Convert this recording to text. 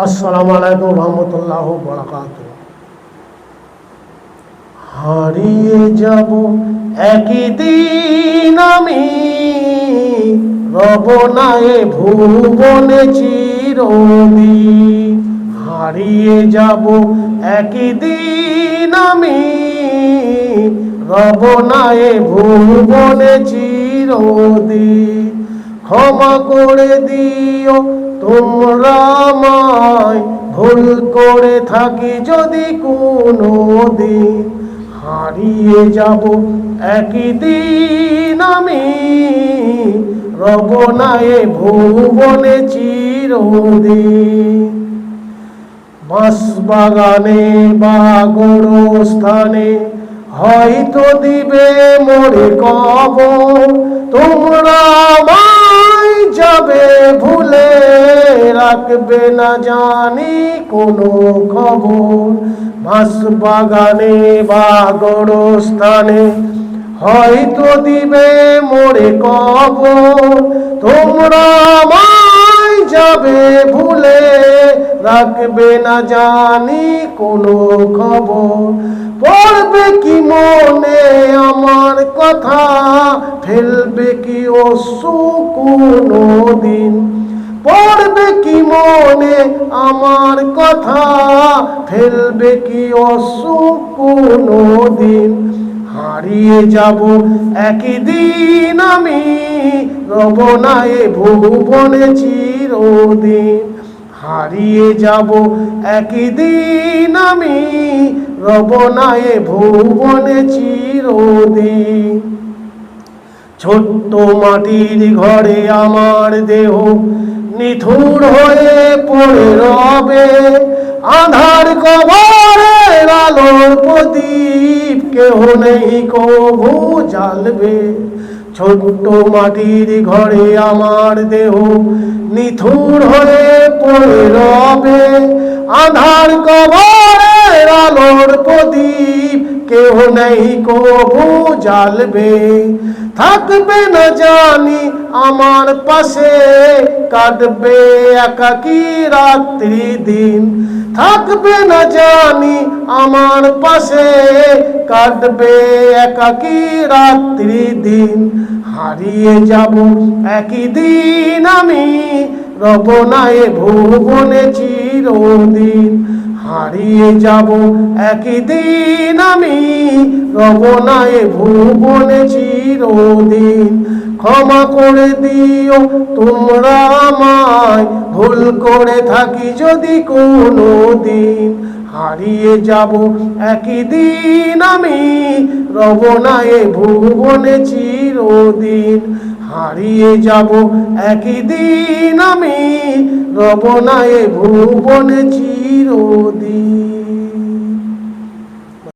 আসসালামু আলাইকুম রহমতুল্লাহ বারাকাতুহু। হারিয়ে যাব একদিন আমি, রব না এ ভুবনে চিরদিন। হারিয়ে যাব একদিন আমি, রব না এ ভুবনে চিরদিন। ক্ষমা করে দিও তোমরা আমায়, ভুল করে থাকি যদি কোনো দিন। হারিয়ে যাব একদিন আমি, রব না এ ভুবনে চিরদিন। বাঁশবাগানে বা গোরস্থানে হয়তো দিবে মোরে কবর, তোমরা আমায় যাবে ভুলে, রাখবে না জানি কোনো খবর। বাঁশবাগানে বা গোরস্থানে হয়তো দিবে মোরে কবর, তোমরা আমায় যাবে ভুলে, রাখবে না জানি কোনো খবর। পড়বে কি মনে আমার কথা, ফেলবে কি অশ্রু কোনো দিন। পড়বে কি মনে আমার কথা, ফেলবে কি অশ্রু কোনো দিন। হারিয়ে যাব একদিন আমি, রব না এ ভুবনে চিরদিন। হারিয়ে যাব একদিন আমি, রব না এ ভুবনে চিরদিন। ছোট্ট মাটির ঘরে আমার দেহ নিথুর হয়ে পড়ে রবে, আধার কবরের আলোর প্রদীপ কেহ নেই কভু জ্বালবে। ছোট্ট মাটির ঘরে আমার দেহ নিথুর হয়ে পড়ে রবে, আধার কবরের আলোর প্রদীপ কেহ নেই কভু জ্বালবে। থাকবে না জানি আমার পাশে, কাটবে একাকী রাত্রি দিন। থাকবে না জানি আমার পাশে, কাটবে একাকী রাত্রি দিন। হারিয়ে যাব একদিন আমি, রব না এ ভুবনে চিরদিন। হারিয়ে যাব একদিন আমি, রব না এ ভুবনে চিরদিন। ক্ষমা করে দিও তোমরা আমায়, ভুল করে থাকি যদি কোনো দিন। হারিয়ে যাব একদিন আমি, রব না এ ভুবনে চিরদিন। হারিয়ে যাব একদিন আমি, রব না এ ভুবনে চিরদিন।